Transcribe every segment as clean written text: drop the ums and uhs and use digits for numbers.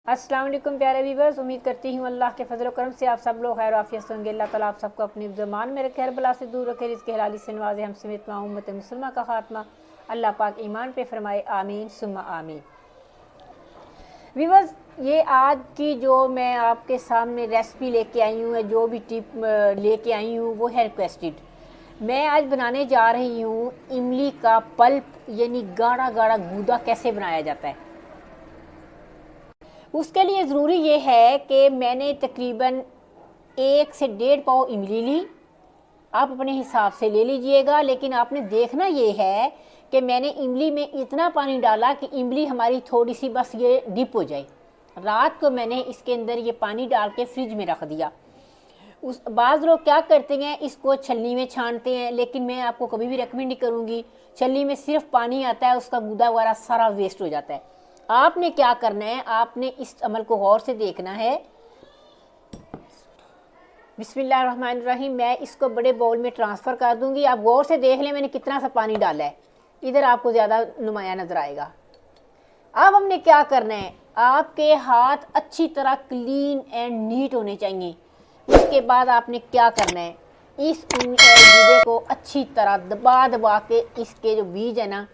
अस्सलाम वालेकुम प्यारे व्यूवर्स, उम्मीद करती हूँ अल्लाह के फजल करम से आप सब लोग खैर आफियत से होंगे। अल्लाह ताला आप सबको अपने ज़मान में रखे, हर बला से दूर रखे, रिज़्क़ हलाली से नवाज़े, हम समेत उम्मत मुसलमा का खात्मा अल्लाह पाक ईमान पे फरमाए, आमीन सुम्मा आमीन। व्यूवर्स, ये आज की जो मैं आपके सामने रेसिपी लेके आई हूँ, जो भी टिप लेके आई हूँ वो है रिक्वेस्टेड। मैं आज बनाने जा रही हूँ इमली का पल्प, यानी गाढ़ा गाढ़ा गूदा कैसे बनाया जाता है। उसके लिए ज़रूरी ये है कि मैंने तकरीबन 1 से 1.5 पाव इमली ली। आप अपने हिसाब से ले लीजिएगा, लेकिन आपने देखना ये है कि मैंने इमली में इतना पानी डाला कि इमली हमारी थोड़ी सी बस ये डिप हो जाए। रात को मैंने इसके अंदर ये पानी डाल के फ्रिज में रख दिया। उस बाज़ लोग क्या करते हैं, इसको छलनी में छानते हैं, लेकिन मैं आपको कभी भी रेकमेंड नहीं करूँगी। छलनी में सिर्फ पानी आता है, उसका गूदा वगैरह सारा वेस्ट हो जाता है। आपने क्या करना है, आपने इस अमल को गौर से देखना है। बिस्मिल्लाहिर्रहमानिर्रहीम। मैं इसको बड़े बाउल में ट्रांसफ़र कर दूंगी। आप गौर से देख लें मैंने कितना सा पानी डाला है, इधर आपको ज़्यादा नुमाया नज़र आएगा। अब हमने क्या करना है, आपके हाथ अच्छी तरह क्लीन एंड नीट होने चाहिए। उसके बाद आपने क्या करना है, इस गूदे को अच्छी तरह दबा दबा के इसके जो बीज है ना,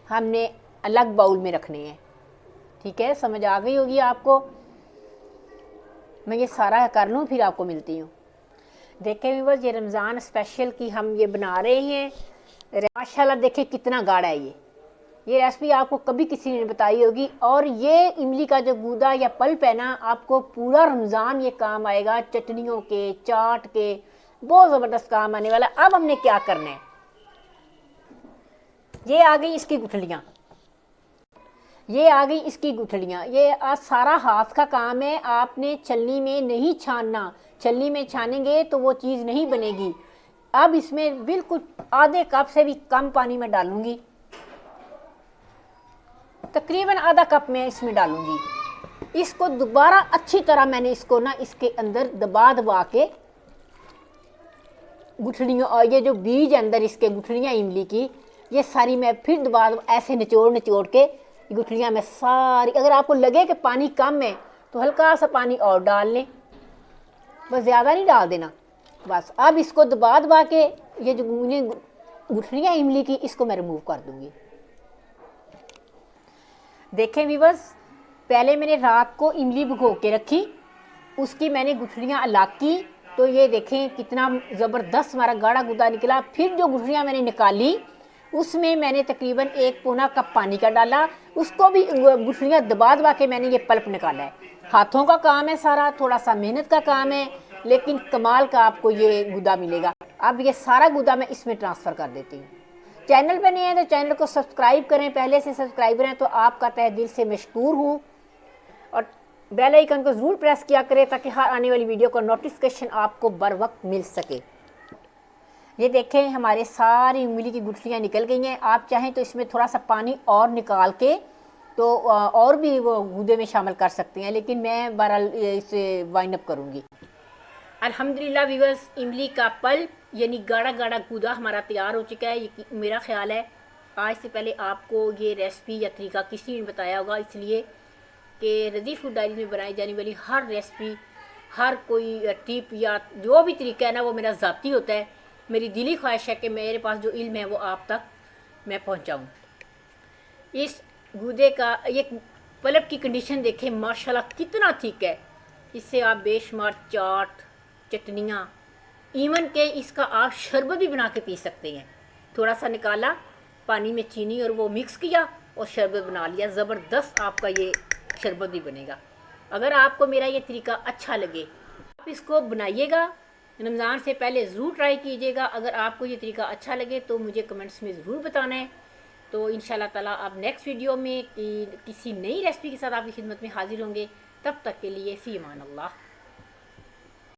हमने अलग बाउल में रखने हैं। ठीक है, समझ आ गई होगी आपको। मैं ये सारा कर लूँ फिर आपको मिलती हूँ। देखें व्यूअर्स, ये रमज़ान स्पेशल की हम ये बना रहे हैं। माशाल्लाह देखिए कितना गाढ़ा है ये रेसिपी आपको कभी किसी ने बताई होगी। और ये इमली का जो गूदा या पल्प है ना, आपको पूरा रमज़ान ये काम आएगा। चटनियों के, चाट के, बहुत ज़बरदस्त काम आने वाला। अब हमने क्या करना है, ये आ गई इसकी गुठलियाँ, ये आ गई इसकी गुठलियाँ। ये आज सारा हाथ का काम है, आपने छलनी में नहीं छानना। छलनी में छानेंगे तो वो चीज़ नहीं बनेगी। अब इसमें बिल्कुल आधे कप से भी कम पानी में डालूंगी, तकरीबन आधा कप में इसमें डालूंगी। इसको दोबारा अच्छी तरह मैंने इसको ना इसके अंदर दबा दबा के गुठलियों, और ये जो बीज अंदर इसके गुठलियाँ इमली की, ये सारी मैं फिर दबा ऐसे निचोड़ निचोड़ के गुठलियाँ में सारी। अगर आपको लगे कि पानी कम है तो हल्का सा पानी और डाल लें, बस ज़्यादा नहीं डाल देना बस। अब इसको दबा दबा के ये जो गुठलियाँ इमली की, इसको मैं रिमूव कर दूंगी। देखें व्यूअर्स, पहले मैंने रात को इमली भिगो के रखी, उसकी मैंने गुठलियाँ अलग की, तो ये देखें कितना ज़बरदस्त हमारा गाढ़ा गूदा निकला। फिर जो गुठलियाँ मैंने निकाली, उसमें मैंने तकरीबन 1 पौना कप पानी का डाला, उसको भी गुठलियाँ दबा दबा के मैंने ये पल्प निकाला है। हाथों का काम है सारा, थोड़ा सा मेहनत का काम है, लेकिन कमाल का आपको ये गूदा मिलेगा। अब ये सारा गूदा मैं इसमें ट्रांसफ़र कर देती हूँ। चैनल पर नहीं है तो चैनल को सब्सक्राइब करें, पहले से सब्सक्राइबर हैं तो आपका तहे दिल से मशकूर हूँ। और बेल आइकन को ज़रूर प्रेस किया करें ताकि हर आने वाली वीडियो का नोटिफिकेशन आपको बर वक्त मिल सके। ये देखें हमारे सारी इमली की गुठलियाँ निकल गई हैं। आप चाहें तो इसमें थोड़ा सा पानी और निकाल के तो और भी वो गूदे में शामिल कर सकते हैं, लेकिन मैं बहरहाल इसे वाइंड अप करूँगी। अल्हम्दुलिल्लाह व्यूअर्स, इमली का पल्प यानी गाढ़ा गाढ़ा गूदा हमारा तैयार हो चुका है। मेरा ख्याल है आज से पहले आपको ये रेसिपी या तरीका किसी ने बताया होगा, इसलिए कि रज़ी फूड डायरी में बनाई जाने वाली हर रेसिपी, हर कोई टिप या जो भी तरीका है ना, वो मेरा ज़ाती होता है। मेरी दिली ख्वाहिश है कि मेरे पास जो इल्म है वो आप तक मैं पहुँचाऊँ। इस गूदे का ये पल्प की कंडीशन देखें, माशाल्लाह कितना थिक है। इससे आप बेशुमार चाट, चटनियाँ, इवन के इसका आप शरबत भी बना के पी सकते हैं। थोड़ा सा निकाला, पानी में चीनी और वो मिक्स किया और शरबत बना लिया, ज़बरदस्त आपका ये शरबत भी बनेगा। अगर आपको मेरा ये तरीका अच्छा लगे, आप इसको बनाइएगा, रमज़ान से पहले ज़रूर ट्राई कीजिएगा। अगर आपको ये तरीका अच्छा लगे तो मुझे कमेंट्स में ज़रूर बताना है। तो इंशाल्लाह ताला आप नेक्स्ट वीडियो में किसी नई रेसिपी के साथ आपकी खिदमत में हाजिर होंगे। तब तक के लिए फ़ी अमान अल्लाह।